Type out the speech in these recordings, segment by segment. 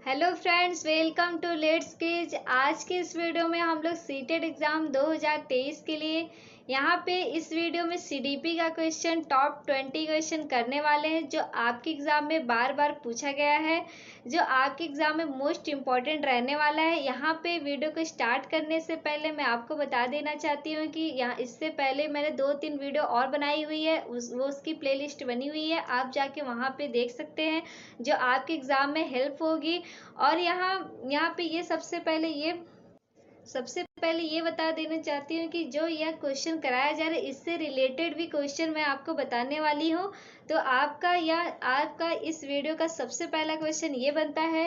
Hello friends, welcome to let's quiz. आज के इस वीडियो में हम लोग सीटेट एग्ज़ाम 2023 के लिए यहाँ पे इस वीडियो में सीडीपी का क्वेश्चन टॉप 20 क्वेश्चन करने वाले हैं, जो आपके एग्ज़ाम में बार बार पूछा गया है, जो आपके एग्ज़ाम में मोस्ट इम्पॉर्टेंट रहने वाला है। यहाँ पे वीडियो को स्टार्ट करने से पहले मैं आपको बता देना चाहती हूँ कि यहाँ इससे पहले मैंने 2-3 वीडियो और बनाई हुई है, उसकी प्लेलिस्ट बनी हुई है, आप जाके वहाँ पे देख सकते हैं, जो आपके एग्ज़ाम में हेल्प होगी। और यहाँ पे सबसे पहले ये बता देना चाहती हूँ कि जो यह क्वेश्चन कराया जा रहा है, इससे रिलेटेड भी क्वेश्चन मैं आपको बताने वाली हूँ। तो आपका इस वीडियो का सबसे पहला क्वेश्चन ये बनता है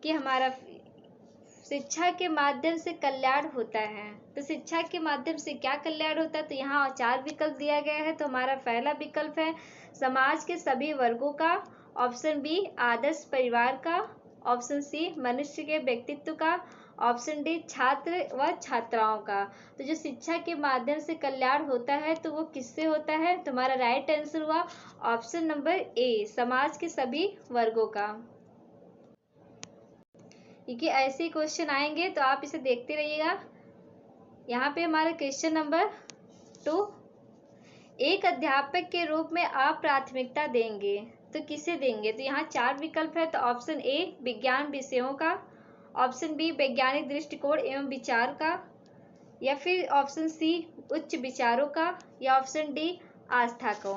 कि हमारा शिक्षा के माध्यम से कल्याण होता है। तो शिक्षा के माध्यम से क्या कल्याण होता है? तो यहाँ 4 विकल्प दिया गया है। तो हमारा पहला विकल्प है समाज के सभी वर्गों का, ऑप्शन बी आदर्श परिवार का, ऑप्शन सी मनुष्य के व्यक्तित्व का, ऑप्शन डी छात्र व छात्राओं का। तो जो शिक्षा के माध्यम से कल्याण होता है तो वो किससे होता है? तुम्हारा राइट आंसर हुआ ऑप्शन नंबर ए, समाज के सभी वर्गों का। क्योंकि ऐसे क्वेश्चन आएंगे तो आप इसे देखते रहिएगा। यहाँ पे हमारा क्वेश्चन नंबर 2, एक अध्यापक के रूप में आप प्राथमिकता देंगे तो किसे देंगे? तो यहाँ 4 विकल्प है। तो ऑप्शन ए विज्ञान विषयों का, ऑप्शन बी वैज्ञानिक दृष्टिकोण एवं विचार का, या फिर ऑप्शन सी उच्च विचारों का, या ऑप्शन डी आस्था को।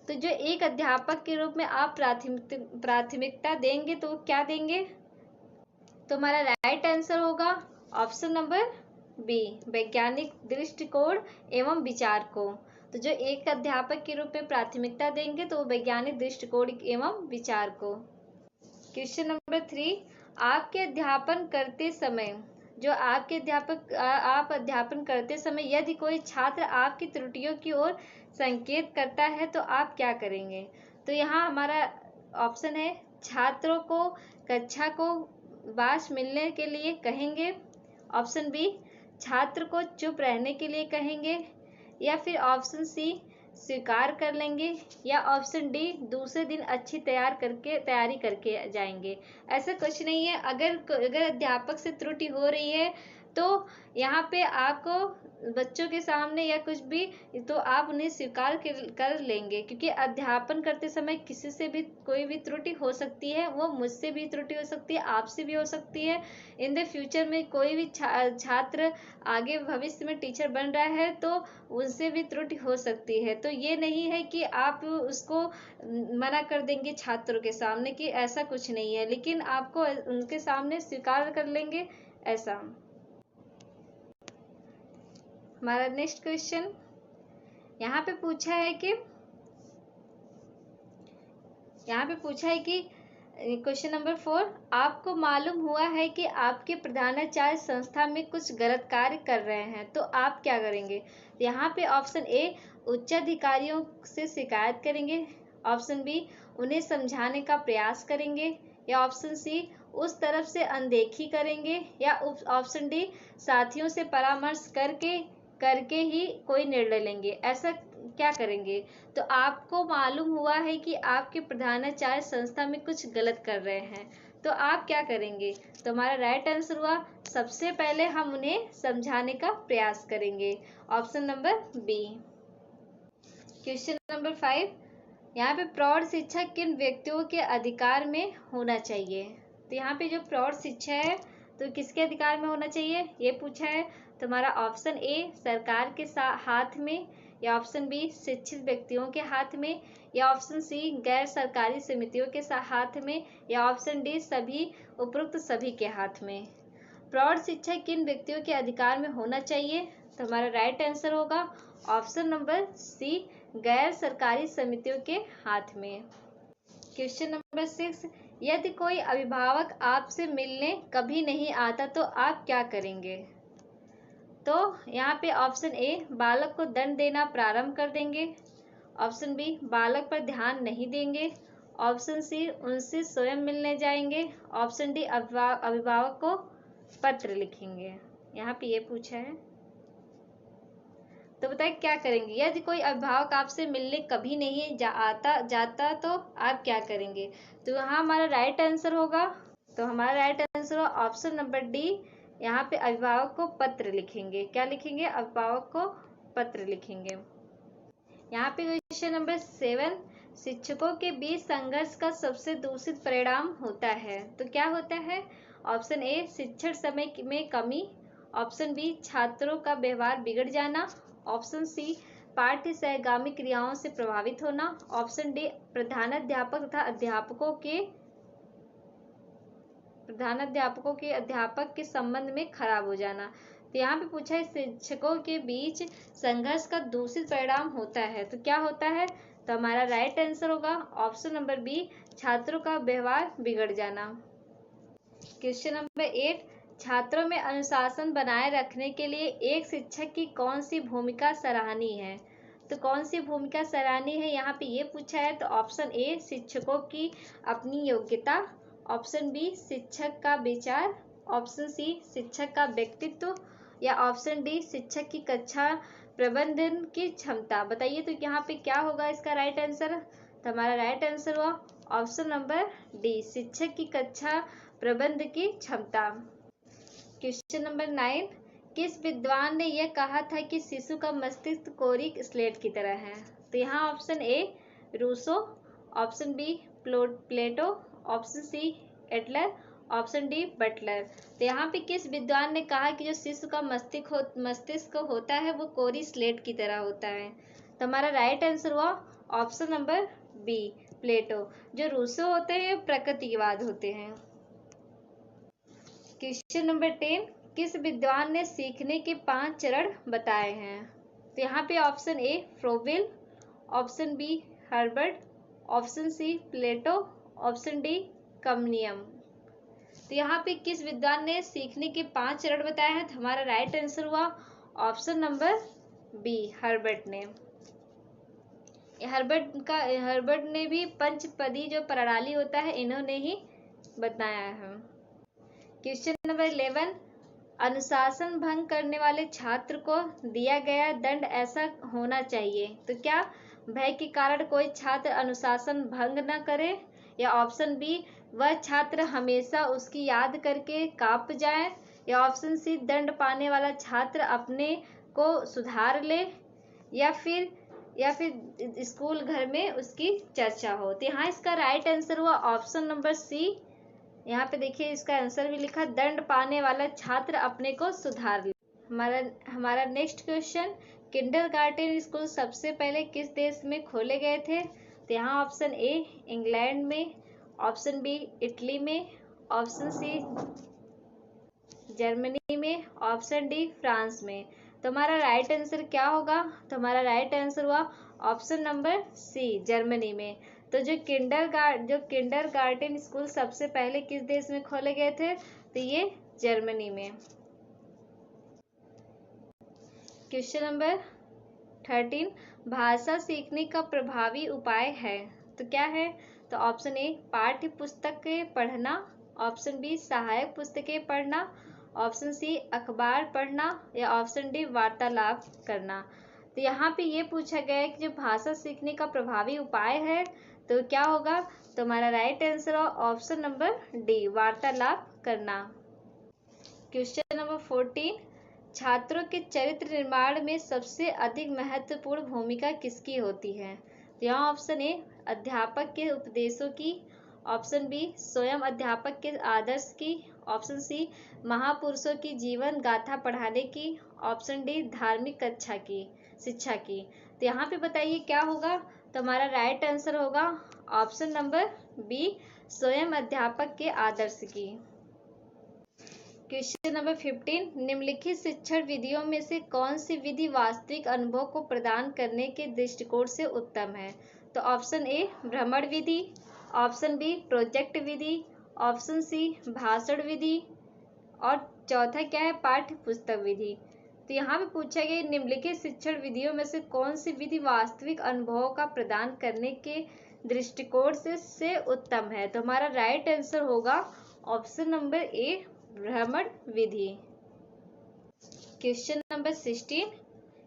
तो जो एक अध्यापक के रूप में आप प्राथमिकता देंगे तो क्या देंगे? तो हमारा राइट आंसर होगा ऑप्शन नंबर बी, वैज्ञानिक दृष्टिकोण एवं विचार को। तो जो एक अध्यापक के रूप में प्राथमिकता देंगे तो वैज्ञानिक दृष्टिकोण एवं विचार को। क्वेश्चन नंबर 3, आपके अध्यापन करते समय आप अध्यापन करते समय यदि कोई छात्र आपकी त्रुटियों की ओर संकेत करता है तो आप क्या करेंगे? तो यहाँ हमारा ऑप्शन है छात्रों को कक्षा को वापस मिलने के लिए कहेंगे, ऑप्शन बी छात्र को चुप रहने के लिए कहेंगे, या फिर ऑप्शन सी स्वीकार कर लेंगे, या ऑप्शन डी दूसरे दिन अच्छी तैयारी करके जाएंगे। ऐसा कुछ नहीं है। अगर अध्यापक से त्रुटि हो रही है तो यहाँ पे आपको बच्चों के सामने या कुछ भी तो आप उन्हें स्वीकार कर लेंगे, क्योंकि अध्यापन करते समय किसी से भी कोई भी त्रुटि हो सकती है। वो मुझसे भी त्रुटि हो सकती है, आपसे भी हो सकती है। इन द फ्यूचर में कोई भी छात्र आगे भविष्य में टीचर बन रहा है तो उनसे भी त्रुटि हो सकती है। तो ये नहीं है कि आप उसको मना कर देंगे छात्रों के सामने, कि ऐसा कुछ नहीं है, लेकिन आपको उनके सामने स्वीकार कर लेंगे ऐसा। हमारा नेक्स्ट क्वेश्चन यहाँ पे पूछा है कि क्वेश्चन नंबर 4, आपको मालूम हुआ है कि आपके प्रधानाचार्य संस्था में कुछ गलत कार्य कर रहे हैं तो आप क्या करेंगे? यहाँ पे ऑप्शन ए उच्चाधिकारियों से शिकायत करेंगे, ऑप्शन बी उन्हें समझाने का प्रयास करेंगे, या ऑप्शन सी उस तरफ से अनदेखी करेंगे, या ऑप्शन डी साथियों से परामर्श करके ही कोई निर्णय लेंगे। ऐसा क्या करेंगे? तो आपको मालूम हुआ है कि आपके प्रधानाचार्य संस्था में कुछ गलत कर रहे हैं तो आप क्या करेंगे? तो हमारा राइट आंसर हुआ सबसे पहले हम उन्हें समझाने का प्रयास करेंगे, option number B. Question number 5, यहाँ पे प्रौढ़ शिक्षा किन व्यक्तियों के अधिकार में होना चाहिए? तो यहाँ पे जो प्रौढ़ शिक्षा है तो किसके अधिकार में होना चाहिए ये पूछा है। तो हमारा ऑप्शन ए सरकार के हाथ में, या ऑप्शन बी शिक्षित व्यक्तियों के हाथ में, या ऑप्शन सी गैर सरकारी समितियों के हाथ में, या ऑप्शन डी उपरोक्त सभी के हाथ में। प्रौढ़ शिक्षा किन व्यक्तियों के अधिकार में होना चाहिए? तो हमारा राइट आंसर होगा ऑप्शन नंबर सी, गैर सरकारी समितियों के हाथ में। क्वेश्चन नंबर 6, यदि कोई अभिभावक आपसे मिलने कभी नहीं आता तो आप क्या करेंगे? तो यहाँ पे ऑप्शन ए बालक को दंड देना प्रारंभ कर देंगे, ऑप्शन बी बालक पर ध्यान नहीं देंगे, ऑप्शन सी उनसे स्वयं मिलने जाएंगे, ऑप्शन डी अभिभावक को पत्र लिखेंगे। यहाँ पे ये पूछा है तो बताइए क्या करेंगे? यदि कोई अभिभावक आपसे मिलने कभी नहीं जाता तो आप क्या करेंगे? तो यहाँ हमारा राइट आंसर होगा तो हमारा राइट आंसर हो ऑप्शन नंबर डी। यहाँ पे अभिभावक को पत्र लिखेंगे। क्या लिखेंगे? अभिभावक को पत्र लिखेंगे। यहाँ पे क्वेश्चन नंबर 7, शिक्षकों के बीच संघर्ष का सबसे दूषित परिणाम होता है। तो क्या होता है? ऑप्शन ए, शिक्षण समय में कमी। ऑप्शन बी, छात्रों का व्यवहार बिगड़ जाना। ऑप्शन सी, पाठ्य सहगामी क्रियाओं से प्रभावित होना। ऑप्शन डी, प्रधानाध्यापक तथा अध्यापक के संबंध में खराब हो जाना। तो यहाँ पे पूछा है शिक्षकों के बीच संघर्ष का दूषित परिणाम होता है। तो क्या होता है? तो हमारा राइट आंसर होगा ऑप्शन नंबर बी, छात्रों का व्यवहार बिगड़ जाना। क्वेश्चन नंबर 8, छात्रों में अनुशासन बनाए रखने के लिए एक शिक्षक की कौन सी भूमिका सराहनीय है? तो कौन सी भूमिका सराहनीय है यहाँ पे ये पूछा है। तो ऑप्शन ए, शिक्षकों की अपनी योग्यता। ऑप्शन बी, शिक्षक का विचार। ऑप्शन सी, शिक्षक का व्यक्तित्व। या ऑप्शन डी, शिक्षक की कक्षा प्रबंधन की क्षमता। बताइए तो यहाँ पे क्या होगा इसका राइट आंसर? तो हमारा राइट आंसर हुआ ऑप्शन नंबर डी, शिक्षक की कक्षा प्रबंध की क्षमता। क्वेश्चन नंबर 9, किस विद्वान ने यह कहा था कि शिशु का मस्तिष्क कोरी स्लेट की तरह है? तो यहाँ option A, Rousseau. Option B, Plato. Option C, Adler. Option D, Butler. तो यहाँ पे किस विद्वान ने कहा कि जो शिशु का मस्तिष्क होता है वो कोरी स्लेट की तरह होता है? तो हमारा राइट आंसर हुआ ऑप्शन नंबर बी, प्लेटो। जो रूसो होते हैं प्रकृतिवाद होते हैं। क्वेश्चन नंबर 10, किस विद्वान ने सीखने के 5 चरण बताए हैं? तो यहाँ पे option A, Froebel. Option B, Herbart. Option C, Plato. Option D, Comenius. तो यहाँ पे किस विद्वान ने सीखने के 5 चरण बताए हैं? तो हमारा राइट आंसर हुआ ऑप्शन नंबर बी, हर्बर्ट ने। हर्बर्ट ने भी पंचपदी जो प्रणाली होता है इन्होंने ही बताया है। क्वेश्चन नंबर 11, अनुशासन भंग करने वाले छात्र को दिया गया दंड ऐसा होना चाहिए। तो क्या भय के कारण कोई छात्र अनुशासन भंग न करे? या ऑप्शन बी, वह छात्र हमेशा उसकी याद करके कांप जाए। या ऑप्शन सी, दंड पाने वाला छात्र अपने को सुधार ले। या फिर स्कूल घर में उसकी चर्चा हो। तो यहाँ इसका राइट आंसर हुआ ऑप्शन नंबर सी। यहाँ पे देखिए इसका आंसर भी लिखा, दंड पाने वाला छात्र अपने को सुधार ले। हमारा नेक्स्ट क्वेश्चन, किंडरगार्टन स्कूल सबसे पहले किस देश में खोले गए थे? तो यहाँ ऑप्शन ए, इंग्लैंड में। ऑप्शन बी, इटली में। ऑप्शन सी, जर्मनी में। ऑप्शन डी, फ्रांस में। तो हमारा राइट आंसर क्या होगा? तो हमारा राइट आंसर हुआ ऑप्शन नंबर सी, जर्मनी में। तो जो किंडरगार्टन स्कूल सबसे पहले किस देश में खोले गए थे? तो ये जर्मनी में। क्वेश्चन नंबर 13, भाषा सीखने का प्रभावी उपाय है। तो क्या है? तो ऑप्शन ए, पाठ्य पुस्तकें पढ़ना। ऑप्शन बी, सहायक पुस्तकें पढ़ना। ऑप्शन सी, अखबार पढ़ना। या ऑप्शन डी, वार्तालाप करना। तो यहाँ पे ये पूछा गया है कि जो भाषा सीखने का प्रभावी उपाय है तो क्या होगा? तो हमारा right answer option number D, वार्तालाप करना। क्वेश्चन नंबर 14, छात्रों के चरित्र निर्माण में सबसे अधिक महत्वपूर्ण भूमिका किसकी होती है? तो यहाँ ऑप्शन ए, अध्यापक के उपदेशों की। ऑप्शन बी, स्वयं अध्यापक के आदर्श की। ऑप्शन सी, महापुरुषों की जीवन गाथा पढ़ाने की। ऑप्शन डी, धार्मिक शिक्षा की। तो यहाँ पे बताइए क्या होगा? तो हमारा राइट आंसर होगा ऑप्शन नंबर बी, स्वयं अध्यापक के आदर्श की। क्वेश्चन नंबर 15, निम्नलिखित शिक्षण विधियों में से कौन सी विधि वास्तविक अनुभव को प्रदान करने के दृष्टिकोण से उत्तम है? तो ऑप्शन ए, भ्रमण विधि। ऑप्शन बी, प्रोजेक्ट विधि। ऑप्शन सी, भाषण विधि। और चौथा क्या है? पाठ्य पुस्तक विधि। तो यहाँ पे पूछा गया निम्नलिखित शिक्षण विधियों में से कौन सी विधि वास्तविक अनुभवों का प्रदान करने के दृष्टिकोण से उत्तम है? तो हमारा राइट आंसर होगा ऑप्शन नंबर ए, भ्रमण विधि। क्वेश्चन नंबर 16,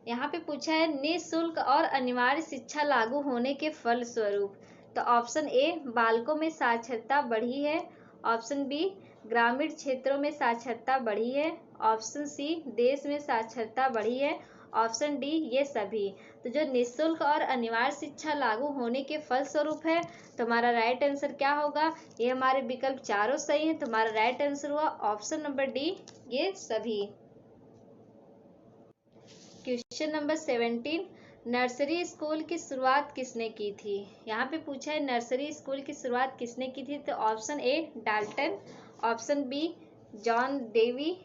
यहाँ पे पूछा है निःशुल्क और अनिवार्य शिक्षा लागू होने के फलस्वरूप। तो ऑप्शन ए, बालकों में साक्षरता बढ़ी है। ऑप्शन बी ग्रामीण क्षेत्रों में साक्षरता बढ़ी है, ऑप्शन सी देश में साक्षरता बढ़ी है, ऑप्शन डी ये सभी। तो जो निःशुल्क और अनिवार्य शिक्षा लागू होने के फलस्वरूप है, तो हमारा राइट आंसर क्या होगा? ये हमारे विकल्प चारों सही है, तो हमारा राइट आंसर हुआ ऑप्शन नंबर डी ये सभी। क्वेश्चन नंबर 17, नर्सरी स्कूल की शुरुआत किसने की थी? यहाँ पे पूछा है नर्सरी स्कूल की शुरुआत किसने की थी? तो option A Dalton, option B John Dewey,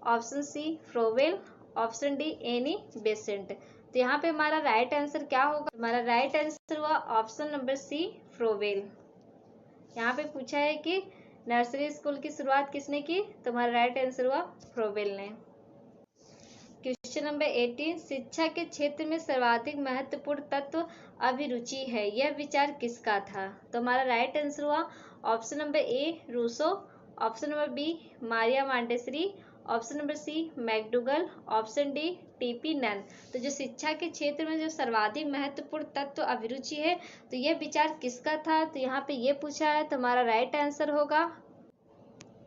option C Froebel, option D Annie Besant. तो यहाँ पे हमारा राइट आंसर क्या होगा? हमारा राइट आंसर हुआ ऑप्शन नंबर सी फ्रोवेल। यहाँ पे पूछा है कि नर्सरी स्कूल की शुरुआत किसने की? तो हमारा राइट आंसर हुआ फ्रोवेल ने। क्वेश्चन नंबर 18, शिक्षा के क्षेत्र में सर्वाधिक महत्वपूर्ण तत्व अभिरुचि है, यह विचार किसका था? तो हमारा राइट आंसर हुआ option number A Rousseau, option number B Maria Montessori, option number C McDougall, option D TP Nunn. तो जो शिक्षा के क्षेत्र में जो सर्वाधिक महत्वपूर्ण तत्व अभिरुचि है, तो यह विचार किसका था? तो यहाँ पे ये पूछा है, तो हमारा राइट आंसर होगा,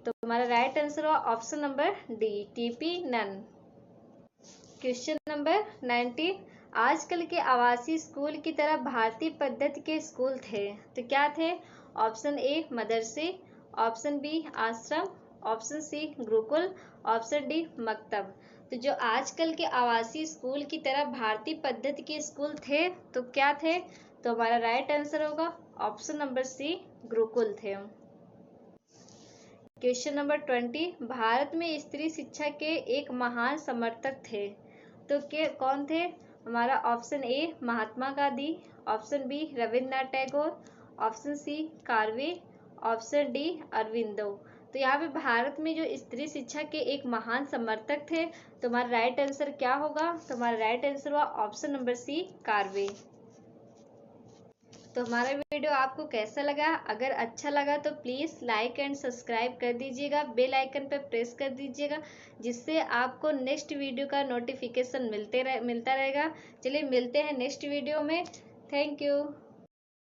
तो हमारा राइट आंसर हुआ option number D TP Nunn. Question number 19, आजकल के आवासीय स्कूल की तरह भारतीय पद्धति के स्कूल थे, तो क्या थे? ऑप्शन ए मदरसे, ऑप्शन बी आश्रम, ऑप्शन सी गुरुकुल, ऑप्शन डी मकतब। तो जो आजकल के आवासीय स्कूल की तरह भारतीय पद्धति के स्कूल थे, तो क्या थे? तो हमारा राइट आंसर होगा ऑप्शन नंबर सी गुरुकुल थे। क्वेश्चन नंबर 20, भारत में स्त्री शिक्षा के एक महान समर्थक थे, तो के कौन थे? हमारा option A Mahatma Gandhi, option B Rabindranath Tagore, option C Karve, option D Aurobindo. तो यहाँ पे भारत में जो स्त्री शिक्षा के एक महान समर्थक थे, तो हमारा राइट आंसर क्या होगा? तो हमारा राइट आंसर हुआ ऑप्शन नंबर सी कार्वे। तो हमारा वीडियो आपको कैसा लगा? अगर अच्छा लगा तो प्लीज़ लाइक एंड सब्सक्राइब कर दीजिएगा, बेल आइकन पर प्रेस कर दीजिएगा, जिससे आपको नेक्स्ट वीडियो का नोटिफिकेशन मिलता रहेगा। चलिए मिलते हैं नेक्स्ट वीडियो में। Thank you.